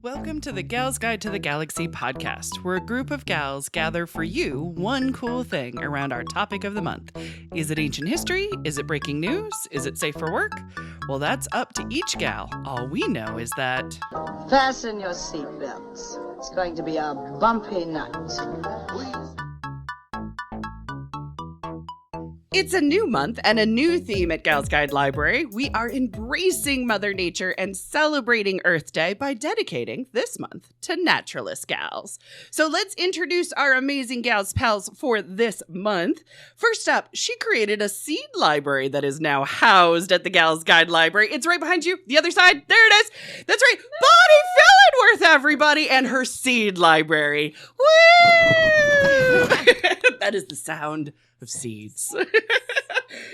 Welcome to the Gal's Guide to the Galaxy podcast, where a group of gals gather for you one cool thing around our topic of the month. Is it ancient history? Is it breaking news? Is it safe for work? Well, that's up to each gal. All we know is that... Fasten your seatbelts. It's going to be a bumpy night. It's a new month and a new theme at Gal's Guide Library. We are embracing Mother Nature and celebrating Earth Day by dedicating this month to naturalist gals. So let's introduce our amazing gals pals for this month. First up, she created a seed library that is now housed at the Gal's Guide Library. It's right behind you, the other side. There it is. That's right. Bonnie Fillenworth, everybody, and her seed library. Woo! That is the sound of seeds.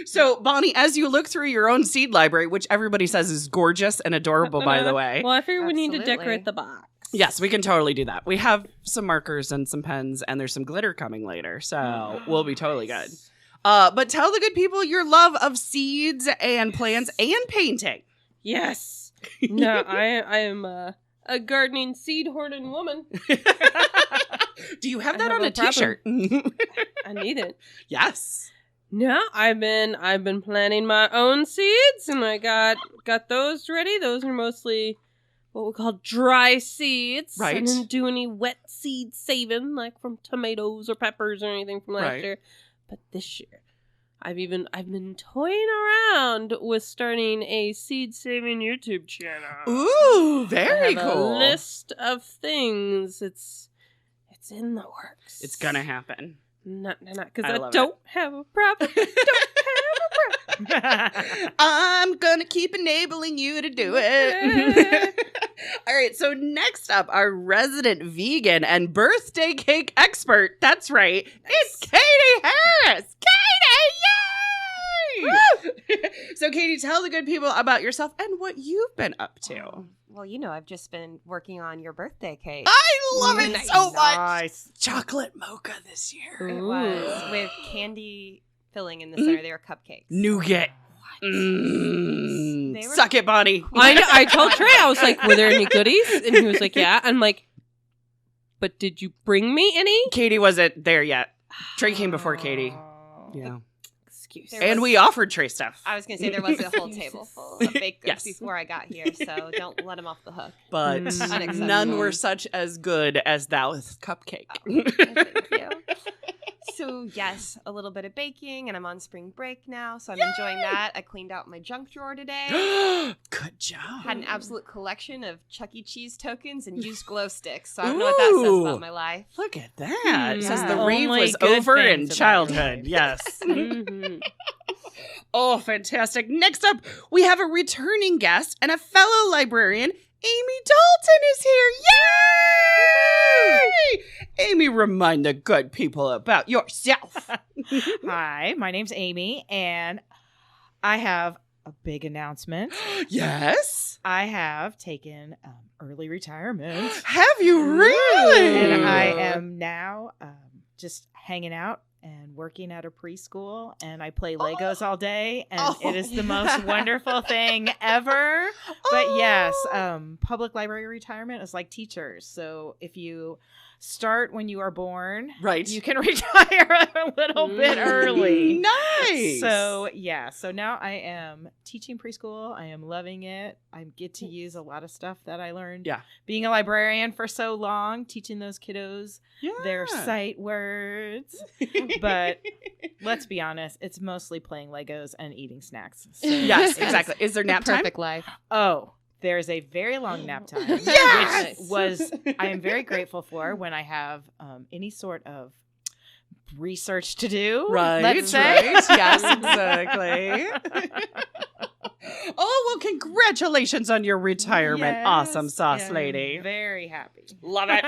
So, Bonnie, as you look through your own seed library, which everybody says is gorgeous and adorable, by the way. Well, I figure we need to decorate the box. Yes, we can totally do that. We have some markers and some pens, and there's some glitter coming later, so we'll be totally good. But tell the good people your love of seeds and plants and painting. Yes. No, I am a gardening seed hoarding woman. Do you have that on a t-shirt? I need it. Yes. No, I've been planting my own seeds, and I got those ready. Those are mostly what we call dry seeds. Right. I didn't do any wet seed saving, like from tomatoes or peppers or anything from last year. But this year, I've been toying around with starting a seed saving YouTube channel. Ooh, very cool. A list of things. It's in the works. It's gonna happen. Not because I don't have a problem. I'm gonna keep enabling you to do it. All right, so next up, our resident vegan and birthday cake expert. That's right. It's Katie Harris. Katie, yay! So, Katie, tell the good people about yourself and what you've been up to. Well, you know, I've just been working on your birthday cake. I love it so much. Nice. Chocolate mocha this year. It was with candy filling in the center. They were cupcakes. Nougat. They were- Suck it, Bonnie. I told Trey, I was like, were there any goodies? And he was like, yeah. I'm like, but did you bring me any? Katie wasn't there yet. Trey came before Katie. Yeah. Excuse. And we offered Trey stuff. I was going to say there was a whole table full of baked goods Yes. before I got here, so don't let them off the hook. But Unacceptable. none were such as good as thou cupcake. Thank you. So, yes, a little bit of baking, and I'm on spring break now, so I'm enjoying that. I cleaned out my junk drawer today. Good job. Had an absolute collection of Chuck E. Cheese tokens and used glow sticks, so I don't know what that says about my life. Look at that. It says the Yeah. rave Only was good over in things about childhood. Yes. Mhm. Oh, fantastic. Next up, we have a returning guest and a fellow librarian. Amy Dalton is here. Yay! Amy, remind the good people about yourself. Hi, my name's Amy, and I have a big announcement. Yes? I have taken early retirement, Have you really? and I am now just hanging out and working at a preschool, and I play Legos all day, and it is the most wonderful thing ever. But yes, public library retirement is like teachers. So if you start when you are born, Right. you can retire a little bit early. Nice. So yeah, so now I am teaching preschool. I am loving it. I get to use a lot of stuff that I learned being a librarian for so long, teaching those kiddos their sight words. But let's be honest, it's mostly playing Legos and eating snacks. So, Yes, exactly. Is there nap time? Perfect life. Oh, there's a very long nap time, Yes! which I am very grateful for when I have any sort of research to do. Right. Let's say. Right. Yes, exactly. Oh, well, congratulations on your retirement. Yes, Awesome sauce yes, lady. Very happy. Love it.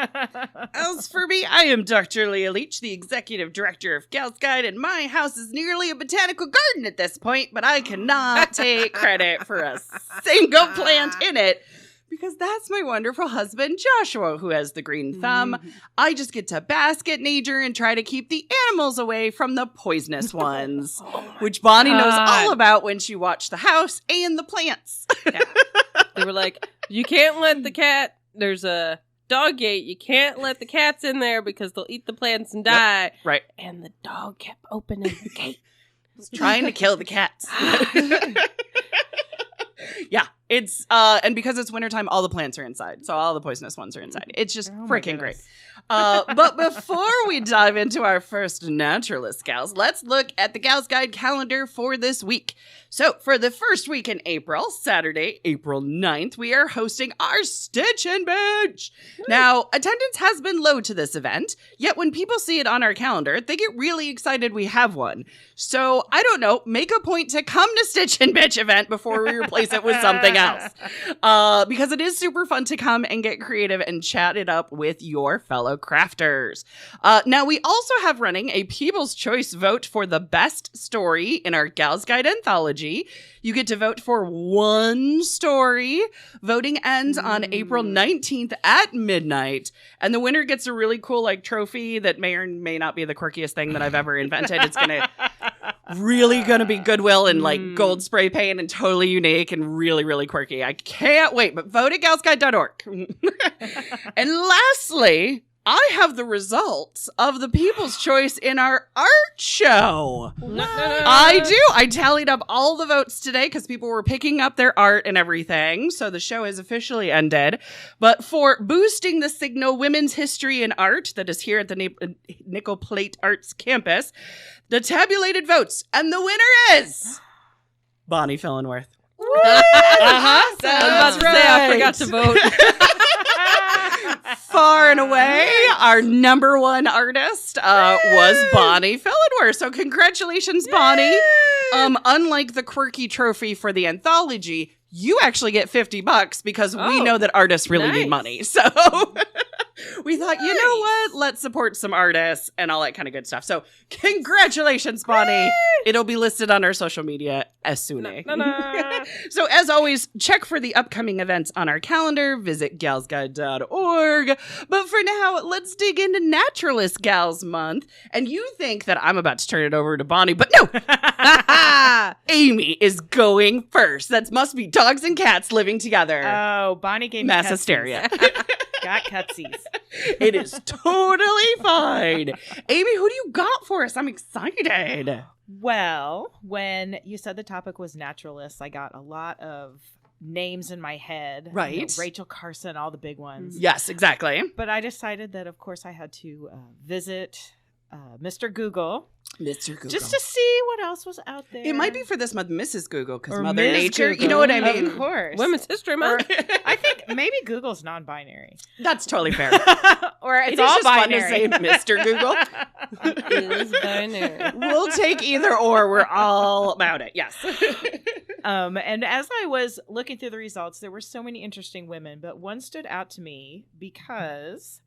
As for me, I am Dr. Leah Leach, the executive director of Gal's Guide, and my house is nearly a botanical garden at this point, but I cannot take credit for a single plant in it. Because that's my wonderful husband, Joshua, who has the green thumb. I just get to bask at nature and try to keep the animals away from the poisonous ones, which Bonnie knows all about when she watched the house and the plants. They were like, you can't let the cat there's a dog gate. You can't let the cats in there because they'll eat the plants and die. Right. And the dog kept opening the gate. Trying to kill the cats. Yeah, it's and because it's wintertime, all the plants are inside, so all the poisonous ones are inside. It's just freaking great. But before we dive into our first Naturalist Gals, let's look at the Gals Guide calendar for this week. So for the first week in April, Saturday, April 9th, we are hosting our Stitch and Bench. Now, attendance has been low to this event, yet when people see it on our calendar, they get really excited we have one. So, I don't know, make a point to come to Stitch and Bench event before we replace it with something else. Because it is super fun to come and get creative and chat it up with your fellow crafters. Now, we also have running a People's Choice vote for the best story in our Gals Guide anthology. You get to vote for one story. Voting ends on April 19th at midnight. And the winner gets a really cool trophy that may or may not be the quirkiest thing that I've ever invented. It's really gonna be Goodwill and gold spray paint and totally unique and really, really quirky. I can't wait, but vote at galsguide.org. And lastly, I have the results of the People's Choice in our art show. I do. I tallied up all the votes today because people were picking up their art and everything. So the show has officially ended. But for boosting the Signal Women's History in Art that is here at the Nickel Plate Arts campus, the tabulated votes, and the winner is Bonnie Fillenworth. I forgot to vote. Far and away, our number one artist was Bonnie Fillenworth. So congratulations, Bonnie. Unlike the quirky trophy for the anthology, you actually get $50 because we know that artists really need money. So we thought, you know what? Let's support some artists and all that kind of good stuff. So congratulations, Bonnie. It'll be listed on our social media as soon as. So as always, check for the upcoming events on our calendar. Visit galsguide.org. But for now, let's dig into Naturalist Gals Month. And you think that I'm about to turn it over to Bonnie, but no. Amy is going first. That must be dogs and cats living together. Oh, Bonnie gave me mass cutsies. hysteria. Got cutsies. It is totally fine. Amy, who do you got for us? I'm excited. Well, when you said the topic was naturalists, I got a lot of names in my head. Right. You know, Rachel Carson, all the big ones. Yes, exactly. But I decided that, of course, I had to visit Mr. Google. Mr. Google. Just to see what else was out there. It might be for this month, Mrs. Google, because Or Mother Ms. Nature. Google. You know what I mean? Of course. Women's History Month. I think maybe Google's non-binary. That's totally fair. Or it's It is all just fun binary. to say Mr. Google. It is binary. We'll take either or. We're all about it. Yes. And as I was looking through the results, there were so many interesting women, but one stood out to me because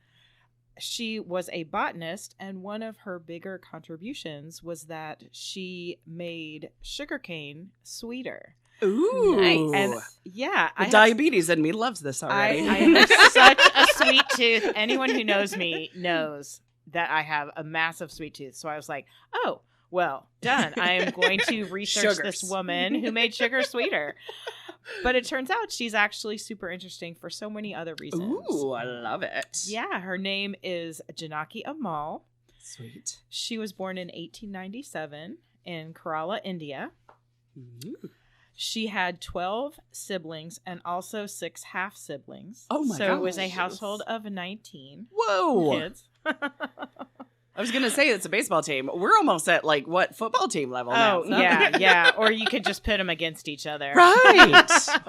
she was a botanist, and one of her bigger contributions was that she made sugarcane sweeter. Ooh. Nice. And yeah, The diabetes in me loves this already. I have such a sweet tooth. Anyone who knows me knows that I have a massive sweet tooth. So I was like, oh, well, done. I am going to research this woman who made sugar sweeter. But it turns out she's actually super interesting for so many other reasons. Ooh, I love it. Yeah, her name is Janaki Ammal. Sweet. She was born in 1897 in Kerala, India. Ooh. She had 12 siblings and also 6 half-siblings. Oh my So it was a gosh. household of 19 Whoa. kids. I was going to say it's a baseball team. We're almost at football team level now. Oh, yeah. Or you could just pit them against each other. Right.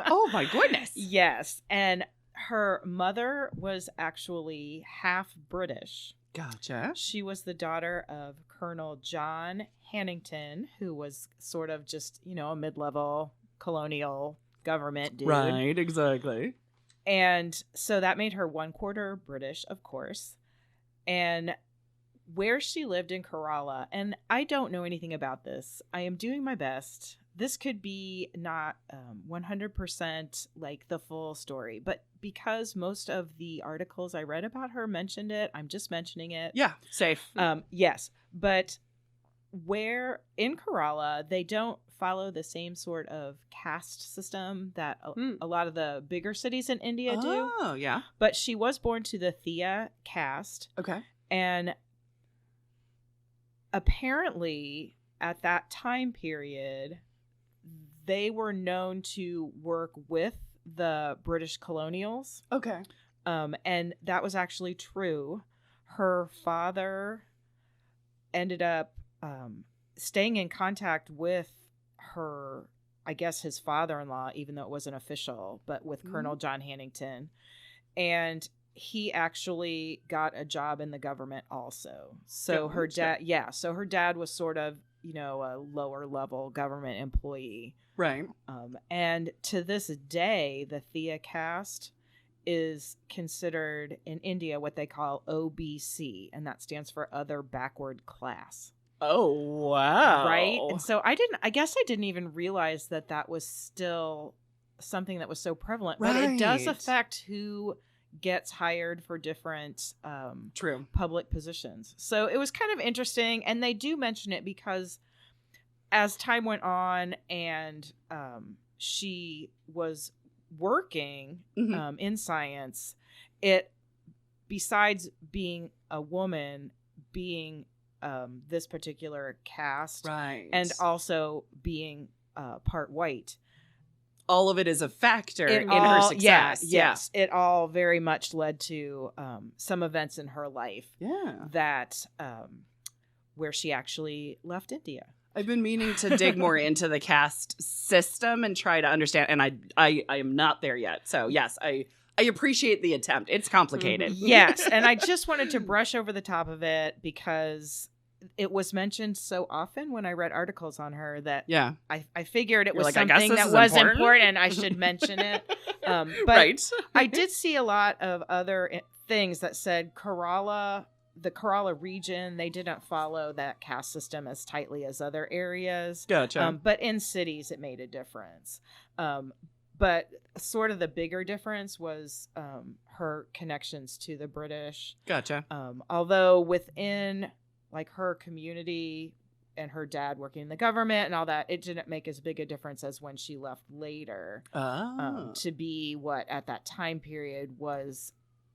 Oh my goodness. Yes. And her mother was actually half British. Gotcha. She was the daughter of Colonel John Hannington, who was sort of just, a mid-level colonial government dude. Right, exactly. And so that made her 1/4 British, of course. And where she lived in Kerala, and I don't know anything about this. I am doing my best. This could be not 100% like the full story, but because most of the articles I read about her mentioned it, I'm just mentioning it. Yeah, safe. Yes, but where in Kerala, they don't follow the same sort of caste system that a lot of the bigger cities in India do. Oh, yeah. But she was born to the Thea caste. Okay. And apparently, at that time period, they were known to work with the British colonials. Okay. And that was actually true. Her father ended up staying in contact with her, I guess his father-in-law, even though it wasn't official, but with Colonel John Hannington. And he actually got a job in the government also. So her dad was sort of, a lower level government employee. Right. And to this day, the Thea caste is considered in India what they call OBC, and that stands for other backward class. Oh, wow. Right? And so I didn't even realize that was still something that was so prevalent. Right. But it does affect who gets hired for different True. public positions. So it was kind of interesting, and they do mention it because as time went on and she was working in science, it, besides being a woman, being this particular caste, right, and also being part white, all of it is a factor in her success. Yes, it all very much led to some events in her life that where she actually left India. I've been meaning to dig more into the caste system and try to understand, and I am not there yet. So yes, I appreciate the attempt. It's complicated. Yes, and I just wanted to brush over the top of it because it was mentioned so often when I read articles on her that I figured it was something that was important. I should mention it. But right. I did see a lot of other things that said the Kerala region, they didn't follow that caste system as tightly as other areas. Gotcha. But in cities, it made a difference. But sort of the bigger difference was her connections to the British. Gotcha. Although within like her community and her dad working in the government and all that, it didn't make as big a difference as when she left later to be what at that time period was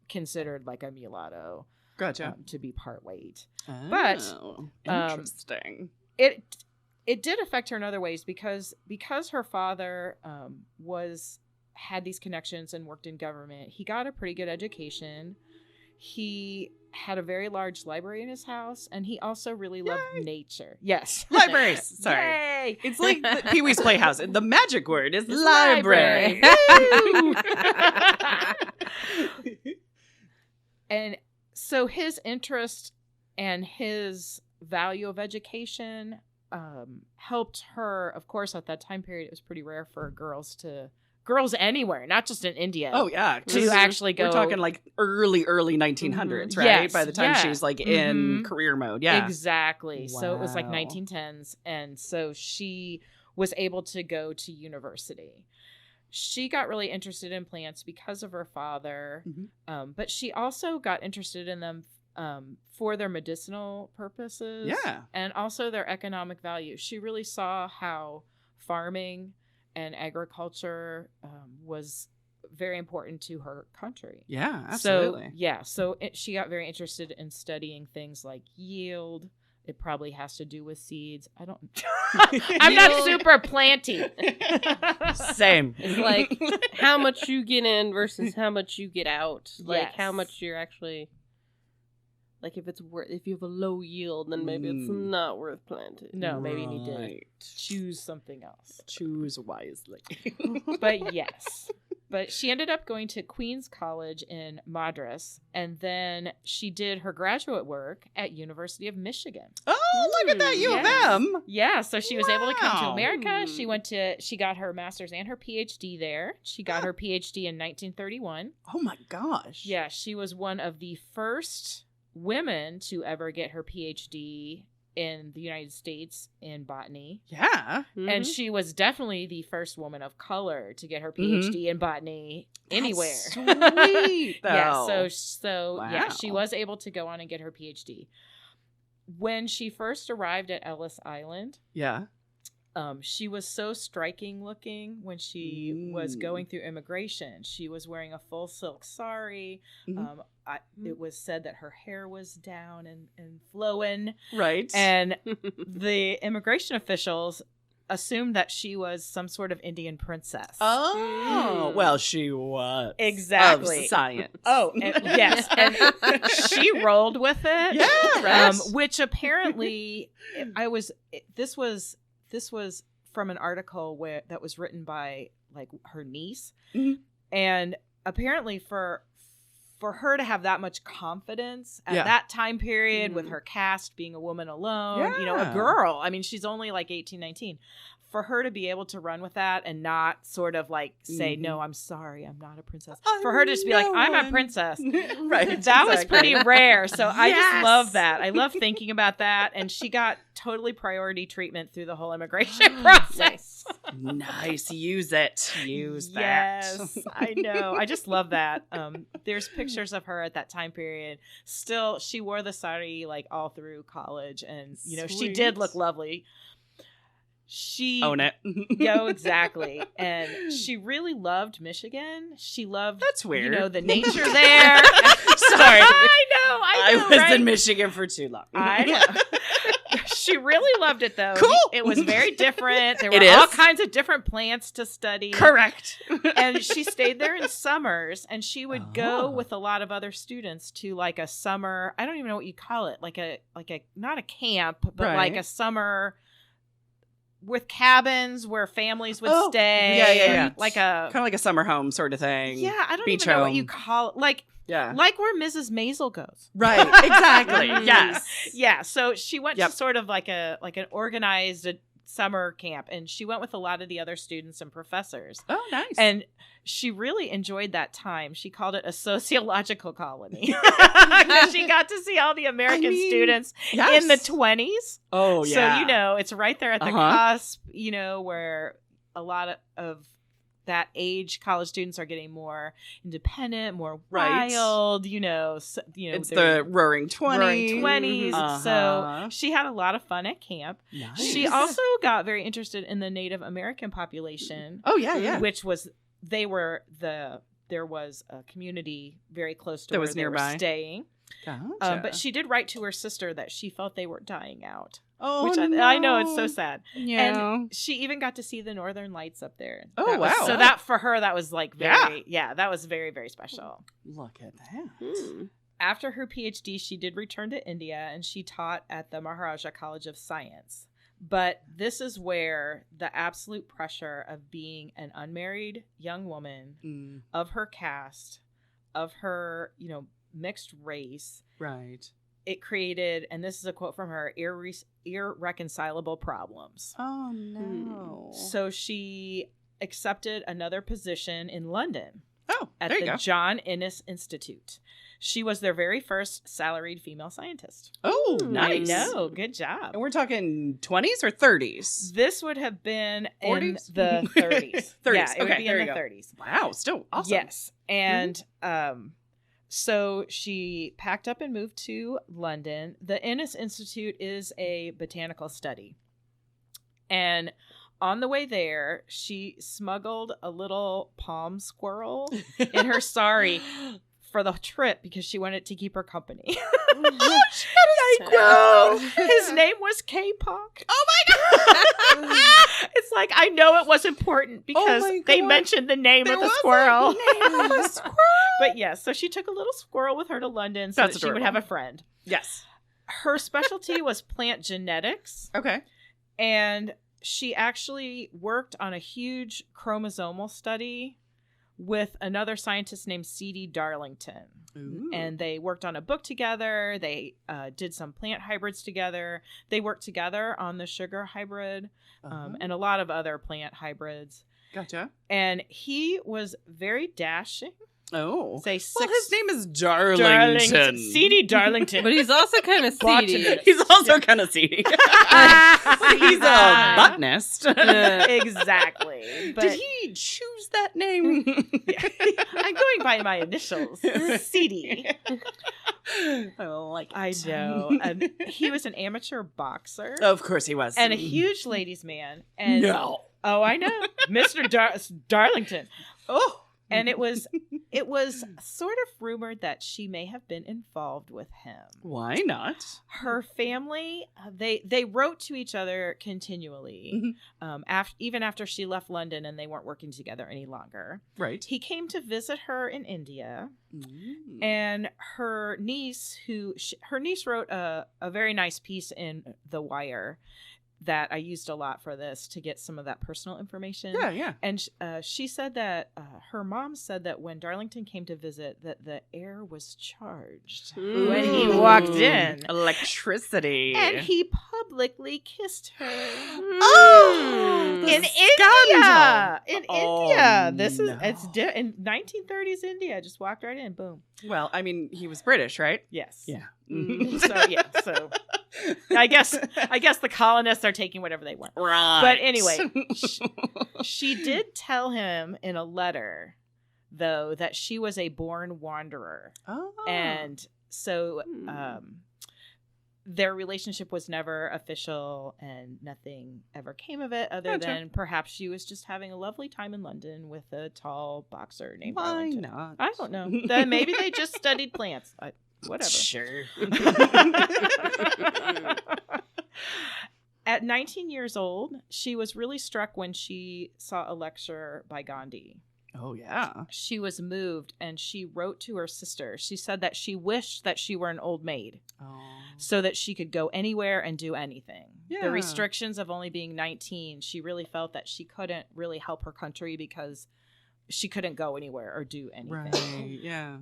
considered like a mulatto. Gotcha. To be part white. Oh, but interesting. It did affect her in other ways because her father had these connections and worked in government. He got a pretty good education. He had a very large library in his house, and he also really loved nature. Yes. Libraries. Sorry. Yay! It's like the Pee-wee's Playhouse. The magic word is library. And so his interest and his value of education helped her. Of course, at that time period, it was pretty rare for girls anywhere, not just in India. Oh, yeah. To actually go. We're talking like early 1900s, right? Yes, by the time she's like in career mode. Yeah. Exactly. Wow. So it was like 1910s. And so she was able to go to university. She got really interested in plants because of her father. But she also got interested in them for their medicinal purposes. Yeah. And also their economic value. She really saw how farming and agriculture was very important to her country. Yeah, absolutely. So she got very interested in studying things like yield. It probably has to do with seeds. I'm not super planty. Same. It's like how much you get in versus how much you get out. Like how much you're actually. Like if you have a low yield, then maybe it's not worth planting. No, maybe you need to choose something else. Choose wisely. But yes. But she ended up going to Queen's College in Madras, and then she did her graduate work at University of Michigan. Oh, look at that, U of M. Yeah, so she was able to come to America. She got her master's and her PhD there. She got her PhD in 1931. Oh my gosh. Yeah, she was one of the first women to ever get her PhD in the United States in botany. Yeah. And she was definitely the first woman of color to get her PhD in botany anywhere. That's sweet. Yeah, so she was able to go on and get her PhD. When she first arrived at Ellis Island, She was so striking looking when she was going through immigration. She was wearing a full silk sari. It was said that her hair was down and flowing. Right. And the immigration officials assumed that she was some sort of Indian princess. Oh, well, she was. Exactly. Of science. Oh, yes. And she rolled with it. Yeah. Which apparently this was from an article that was written by like her niece. And apparently for her to have that much confidence at that time period with her cast being a woman alone, you know, a girl. I mean, she's only like 18, 19. For her to be able to run with that and not sort of like say, no, I'm sorry, I'm not a princess. For her to just be like, I'm a princess. Right. That was pretty rare. So I just love that. I love thinking about that. And she got totally priority treatment through the whole immigration process. Nice. Use it. Use that. Yes, I know. I just love that. There's pictures of her at that time period. Still, she wore the sari like all through college. And, you know, she did look lovely. She own it. Yeah, exactly. And she really loved Michigan. She loved, that's weird, you know, the nature there. Sorry. I know, I was in Michigan for too long. I know. She really loved it though. Cool. It was very different. There were all kinds of different plants to study. Correct. And she stayed there in summers, and she would go with a lot of other students to like a summer, I don't even know what you call it, like a not a camp, but like a summer with cabins where families would stay. Yeah. Like a kind of like a summer home sort of thing. Yeah, I don't Beach even know home. what you call it. Like where Mrs. Maisel goes. Right. Exactly. Yes. Yeah. So she went to sort of like an organized summer camp, and she went with a lot of the other students and professors. Oh, nice. And she really enjoyed that time. She called it a sociological colony. She got to see all the American students in the 20s. Oh, yeah. So, you know, it's right there at the cusp, you know, where a lot of that age college students are getting more independent, more wild, you know. It's the roaring 20s. Roaring 20s. So she had a lot of fun at camp. Nice. She also got very interested in the Native American population. Oh, yeah. Which was, there was a community very close to that where was they nearby. were staying. Gotcha. But she did write to her sister that she felt they were dying out. Oh, which no. I know, it's so sad. Yeah. And she even got to see the Northern Lights up there. Oh, wow. So that for her, that was like very, that was very, very special. Look at that. After her PhD, she did return to India, and she taught at the Maharaja College of Science. But this is where the absolute pressure of being an unmarried young woman, of her caste, of her, you know, mixed race. Right. It created, and this is a quote from her, irreconcilable problems. Oh, no. So she accepted another position in London. Oh, at there you the go. John Innes Institute. She was their very first salaried female scientist. Oh, nice. I know. Good job. And we're talking 20s or 30s? This would have been 40s? in the 30s. 30s. Yeah, it would Okay, be there in you the go. 30s. Wow, still awesome. Yes. And so she packed up and moved to London. The Innes Institute is a botanical study. And on the way there, she smuggled a little palm squirrel in her sari for the trip because she wanted to keep her company. I know. His name was K-Pok. Oh my god! It's like, I know it was important because they mentioned the name of the squirrel. But yes, so she took a little squirrel with her to London so that she would have a friend. Yes. Her specialty was plant genetics. Okay. And she actually worked on a huge chromosomal study with another scientist named C.D. Darlington. Ooh. And they worked on a book together. They did some plant hybrids together. They worked together on the sugar hybrid and a lot of other plant hybrids. Gotcha. And he was very dashing. Oh. Say six. Well, his name is Darlington. C.D. Darlington. But he's also kind of seedy. He's also kind of seedy. He's a botanist. Exactly. But did he choose that name? I'm going by my initials. C.D. I know. And he was an amateur boxer. Of course he was. And a huge ladies' man. And no. Oh, I know. Mr. Darlington. Oh. And it was sort of rumored that she may have been involved with him. Why not? Her family, they wrote to each other continually, even after she left London and they weren't working together any longer. Right. He came to visit her in India, and her niece wrote a very nice piece in The Wire that I used a lot for this to get some of that personal information. Yeah. And she said that her mom said that when Darlington came to visit, that the air was charged when he walked in. Electricity. And he publicly kissed her. Oh! In Scandal. India. In India. This is no. in 1930s India. Just walked right in. Boom. Well, I mean, he was British, right? Yes. Yeah. So I guess the colonists are taking whatever they want. Right. But anyway, she did tell him in a letter, though, that she was a born wanderer. Oh. And so their relationship was never official and nothing ever came of it other than perhaps she was just having a lovely time in London with a tall boxer named Darlington. Why not? I don't know. Then maybe they just studied plants. Whatever. Sure. At 19 years old, she was really struck when she saw a lecture by Gandhi. Oh, yeah. She was moved and she wrote to her sister. She said that she wished that she were an old maid so that she could go anywhere and do anything. Yeah. The restrictions of only being 19, she really felt that she couldn't really help her country because she couldn't go anywhere or do anything. Right, yeah.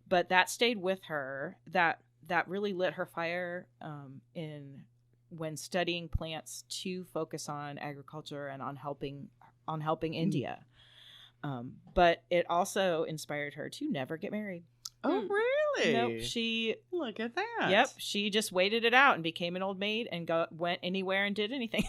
But that stayed with her. That really lit her fire when studying plants to focus on agriculture and on helping India. But it also inspired her to never get married. Oh, really? Nope. She look at that. Yep. She just waited it out and became an old maid and went anywhere and did anything.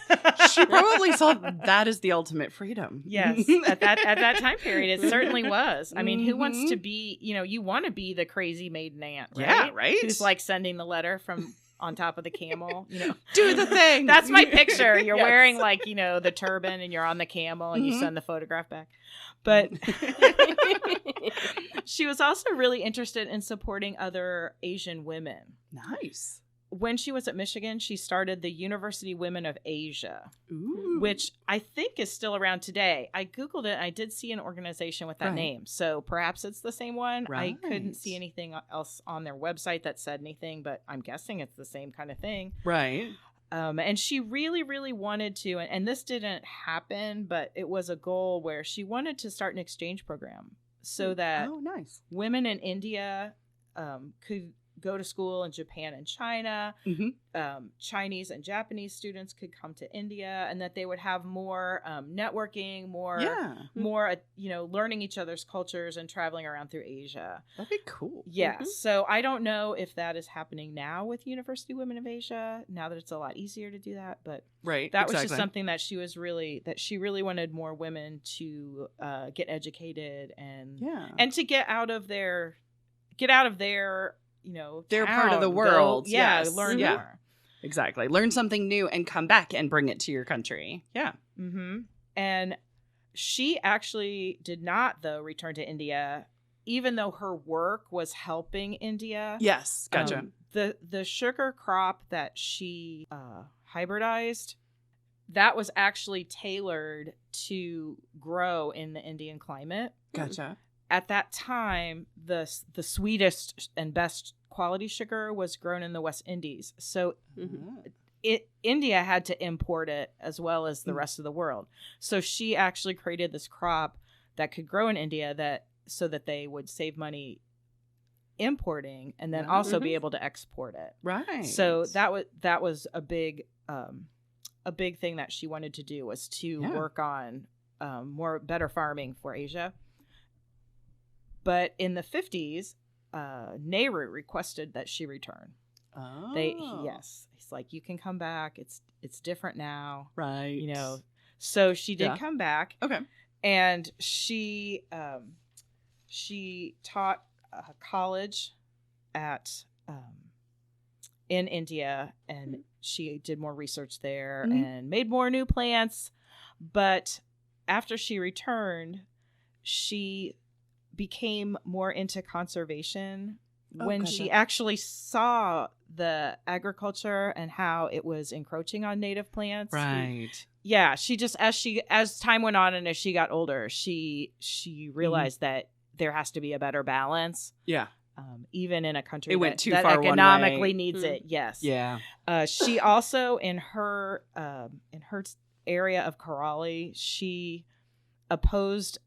She probably saw that as the ultimate freedom. Yes. At that time period, it certainly was. I mean, who wants to be? You want to be the crazy maiden aunt, right? Yeah, right. Who's like sending the letter from on top of the camel, do the thing. That's my picture. You're wearing the turban and you're on the camel and you send the photograph back. But she was also really interested in supporting other Asian women. Nice. When she was at Michigan, she started the University Women of Asia, Ooh. which I think is still around today. I Googled it. I did see an organization with that name. So perhaps it's the same one. Right. I couldn't see anything else on their website that said anything, but I'm guessing it's the same kind of thing. Right. And she really, really wanted to, and this didn't happen, but it was a goal where she wanted to start an exchange program so that nice. Women in India could go to school in Japan and China. Chinese and Japanese students could come to India, and that they would have more networking, more learning each other's cultures and traveling around through Asia. That'd be cool. Yeah. So I don't know if that is happening now with University Women of Asia, now that it's a lot easier to do that, but that was just something that she really wanted more women to get educated and to get out of their their part of the world. Learn more. Exactly. Learn something new and come back and bring it to your country. Yeah. Mm-hmm. And she actually did not, though, return to India, even though her work was helping India. Yes. Gotcha. The sugar crop that she hybridized, that was actually tailored to grow in the Indian climate. Gotcha. At that time, the sweetest and best quality sugar was grown in the West Indies. So India had to import it as well as the rest of the world. So she actually created this crop that could grow in India so that they would save money importing and then also be able to export it. Right. So that was a big thing that she wanted to do, was to work on better farming for Asia. But in the 50s, Nehru requested that she return. Oh. He's like, you can come back. It's different now. Right. So she did come back. Okay. And she taught college at in India, and she did more research there Mm-hmm. and made more new plants. But after she returned, she became more into conservation when Okay. she actually saw the agriculture and how it was encroaching on native plants. Right. Yeah, she just as time went on and as she got older, she realized that there has to be a better balance. Yeah. Even in a country It went too that far one economically way. needs it. Yes. Yeah. She also in her area of Karali, she opposed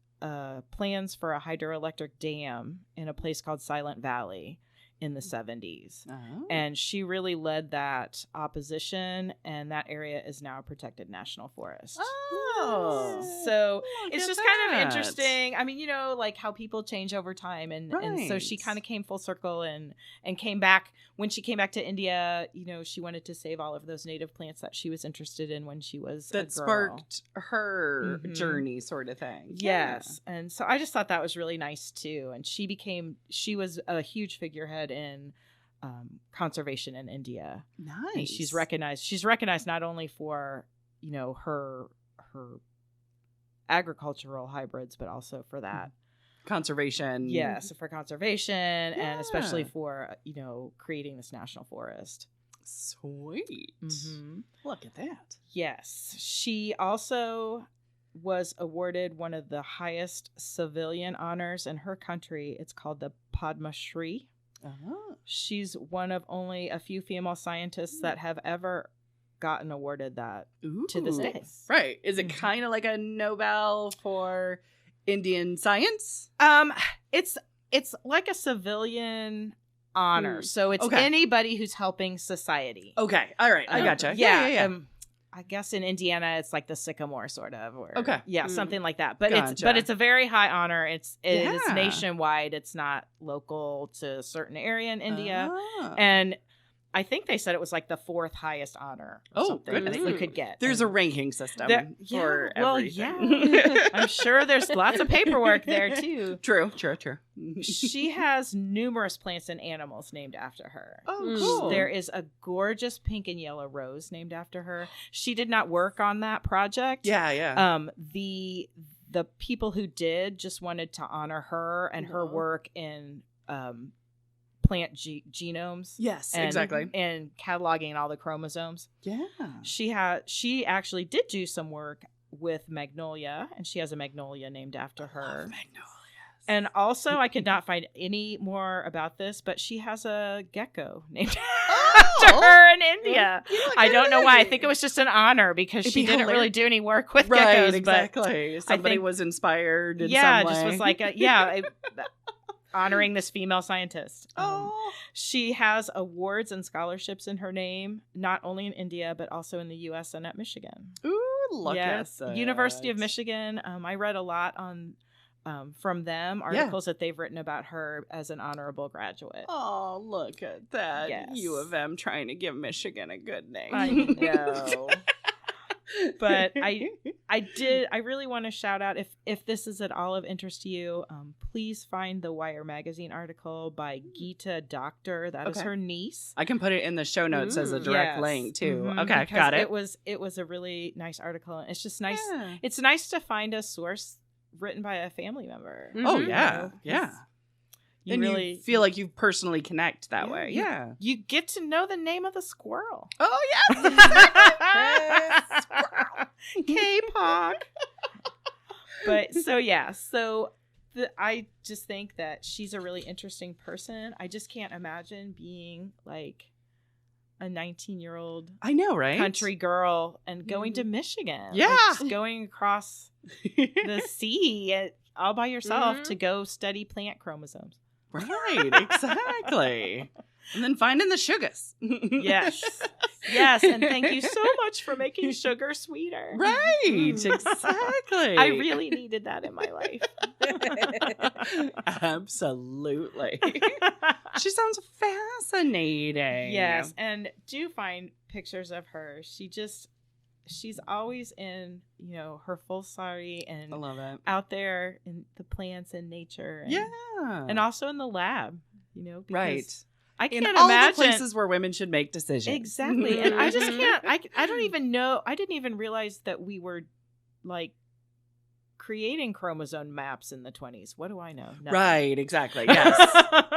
plans for a hydroelectric dam in a place called Silent Valley in the 70s. Oh. And she really led that opposition, and that area is now a protected national forest. Oh. So Look it's at just kind of that. interesting. I mean, you know, like how people change over time. And so she Right. kind of came full circle and came back. When she came back to India, you know, she wanted to save all of those native plants that she was interested in when she was a That girl. sparked her Mhm. journey, sort of thing. Yes. And so I just thought that was really nice too. And she was a huge figurehead in conservation in India. Nice. And she's recognized not only for, you know, her agricultural hybrids, but also for that. Conservation. Yes, for conservation and especially Yeah. for, you know, creating this national forest. Sweet. Mm-hmm. Look at that. Yes. She also was awarded one of the highest civilian honors in her country. It's called the Padma Shri. Oh. She's one of only a few female scientists that have ever gotten awarded that to this day. Right. Is it Mhm. kind of like a Nobel for Indian science? It's like a civilian honor. So it's Okay. anybody who's helping society. Okay. All right. I gotcha. Yeah. I guess in Indiana it's like the Sycamore sort of, or Okay. yeah, Mm. something like that. But Gotcha. it's a very high honor. It is Yeah. nationwide. It's not local to a certain area in India. Ah. And I think they said it was like the 4th highest honor or Oh, something that goodness. you could get. There's a And ranking system yeah, for well, everything. yeah. I'm sure there's lots of paperwork there too. True. She has numerous plants and animals named after her. Oh, Mm. cool. There is a gorgeous pink and yellow rose named after her. She did not work on that project. Yeah. The people who did just wanted to honor her and her work in plant genomes. Yes, and, exactly. And cataloging all the chromosomes. Yeah. She actually did do some work with magnolia, and she has a magnolia named after her. Magnolias. And also, I could not find any more about this, but she has a gecko named after her in India. I don't know why. I think it was just an honor because It'd she be didn't really hilarious. do any work with Right, geckos. exactly. Somebody think- was inspired in Yeah, some way. just was like, honoring this female scientist. She has awards and scholarships in her name, not only in India, but also in the U.S. and at Michigan. Ooh, look Yes, at that. University of Michigan. I read a lot on from them, articles that they've written about her as an honorable graduate. Oh, look at that. Yes. U of M trying to give Michigan a good name. I know. But I really want to shout out, if this is at all of interest to you, please find the Wire magazine article by Geeta Doctor. That is Okay. her niece. I can put it in the show notes as a direct Yes. link too. Mhm, Okay, because got it. It was a really nice article, and it's just nice. Yeah. It's nice to find a source written by a family member. Oh Mhm. yeah, yeah. You And really you feel like you personally connect that way. you- Yeah. you get to know the name of the squirrel. Oh yes. K-Pop. But I just think that she's a really interesting person. I just can't imagine being like a 19-year-old I know, right? country girl and going to Michigan. Yeah. Like, just going across the sea all by yourself Mhm. to go study plant chromosomes. Right, exactly. And then finding the sugars. Yes. Yes, and thank you so much for making sugar sweeter. Right, exactly. I really needed that in my life. Absolutely. She sounds fascinating. Yes, and do find pictures of her. She's always in, her full sari and I love it. out there in the plants and nature. And, Yeah. And also in the lab, because Right. I can't in all imagine the places where women should make decisions. Exactly. And I just can't. I don't even know. I didn't even realize that we were like creating chromosome maps in the 20s. What do I know? Nothing. Right, exactly. Yes.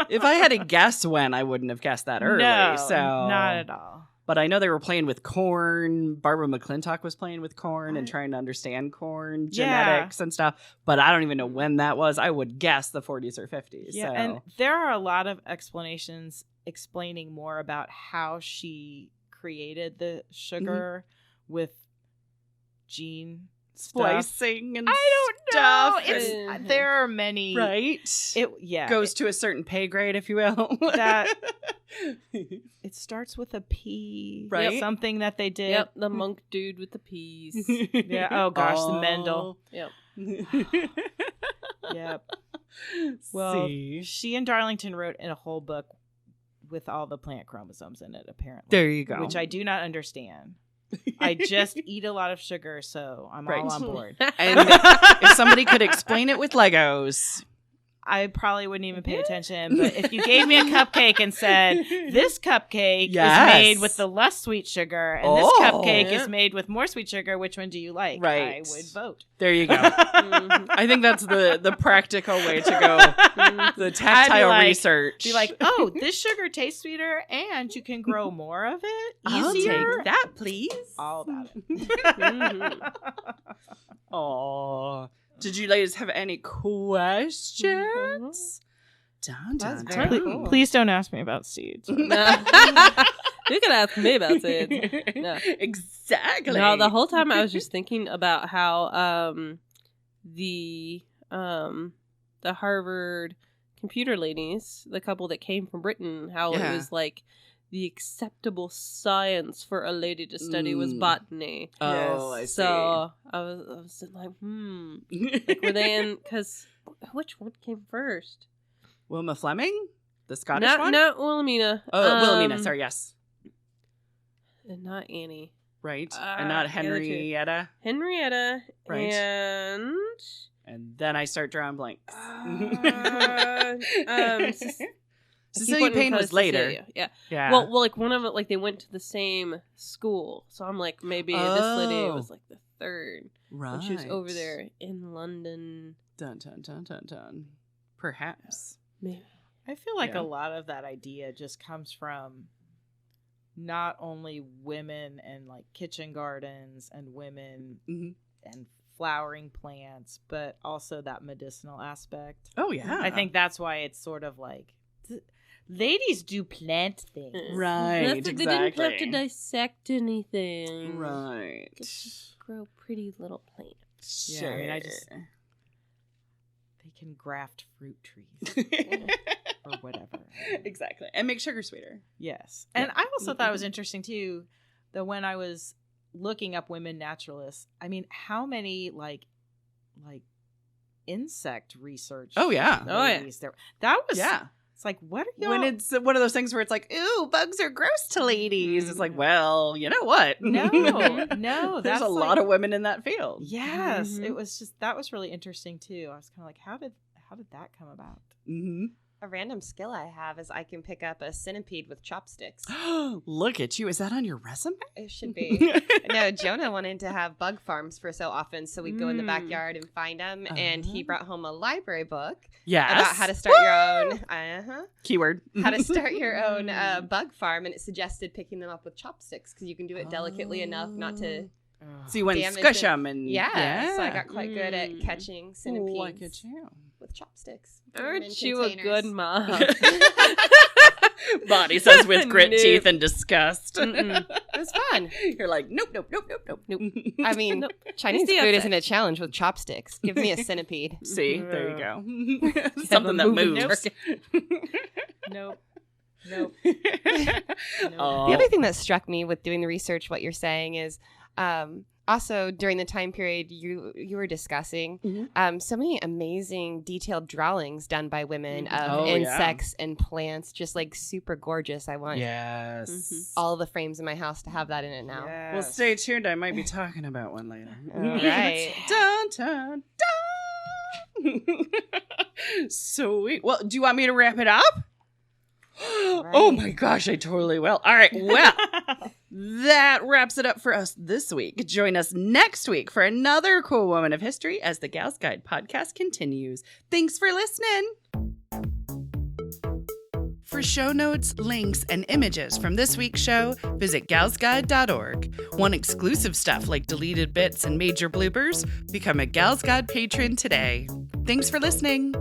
If I had to guess when, I wouldn't have guessed that early. No, so not at all. But I know they were playing with corn. Barbara McClintock was playing with corn and trying to understand corn genetics and stuff. But I don't even know when that was. I would guess the 40s or 50s. Yeah, so. and there are a lot of explanations explaining more about how she created the sugar with gene splicing and I stuff. don't know. There are many. Right? It goes to a certain pay grade, if you will. That it starts with a P. Right? Something that they did. Yep, the monk dude with the peas. Yeah. Oh gosh, the Mendel. Yep. Yep. Well, she and Darlington wrote in a whole book with all the plant chromosomes in it, apparently. There you go. Which I do not understand. I just eat a lot of sugar, so I'm all on board. And if somebody could explain it with Legos, I probably wouldn't even pay attention. But if you gave me a cupcake and said, this cupcake is made with the less sweet sugar, and this cupcake is made with more sweet sugar, which one do you like? Right. I would vote. There you go. I think that's the practical way to go. The tactile research. Be like, oh, this sugar tastes sweeter, and you can grow more of it easier. I'll take that, please. All about it. Oh. Did you ladies have any questions? Dun. Cool. Please don't ask me about seeds. You can ask me about seeds. No. Exactly. No, the whole time I was just thinking about how the Harvard computer ladies, the couple that came from Britain, how it was like the acceptable science for a lady to study was botany. Oh, I see. So I was like, like, were they in? Because which one came first? Wilma Fleming, the Scottish one. Not Wilhelmina. Oh, Wilhelmina. Sorry, yes. And not Annie. Right, and not Henrietta. Henrietta, right. And then I start drawing blanks. Cecilia Payne was later. Yeah. Well, like one of it, like they went to the same school, so I'm like, maybe this lady was like the third. Right. When she was over there in London. Dun. Perhaps. Maybe. I feel like a lot of that idea just comes from not only women and like kitchen gardens and women and flowering plants, but also that medicinal aspect. Oh, yeah. I think that's why it's sort of like ladies do plant things. Right, exactly. They didn't have to dissect anything. Right. They just grow pretty little plants. Yeah, I mean, they can graft fruit trees or whatever. Exactly. And make sugar sweeter. Yes. And I also thought it was interesting, too, that when I was looking up women naturalists, I mean, how many, like insect research. Oh, yeah. There. That was... Yeah. It's like, what are y'all... When it's one of those things where it's like, ooh, bugs are gross to ladies. It's like, well, you know what? No. There's a lot of women in that field. Yes. It was just, that was really interesting, too. I was kind of like, how did that come about? Mm-hmm. A random skill I have is I can pick up a centipede with chopsticks. Look at you. Is that on your resume? It should be. No, Jonah wanted to have bug farms for so often, so we'd go in the backyard and find them, and he brought home a library book about how to start your own keyword. How to start your own bug farm, and it suggested picking them up with chopsticks because you can do it delicately enough not to so you went squish them and so I got quite good at catching centipedes. Look at you. With chopsticks. Aren't you a good mom? Bonnie says with grit teeth and disgust. It was fun. You're like, nope. I mean, Chinese food isn't a challenge with chopsticks. Give me a centipede. See, there you go. Something that moves. Nope. The other thing that struck me with doing the research, what you're saying is, also during the time period you were discussing, so many amazing detailed drawings done by women of insects and plants, just like super gorgeous. I want all the frames in my house to have that in it now. Yes. Well, stay tuned. I might be talking about one later. All right. Dun. Sweet. Well, do you want me to wrap it up? Wrap Right. Oh my gosh, I totally will. All right, well, that wraps it up for us this week. Join us next week for another cool woman of history as the Gals Guide podcast continues. Thanks for listening. For show notes, links, and images from this week's show, visit galsguide.org. Want exclusive stuff like deleted bits and major bloopers? Become a Gals Guide patron today. Thanks for listening.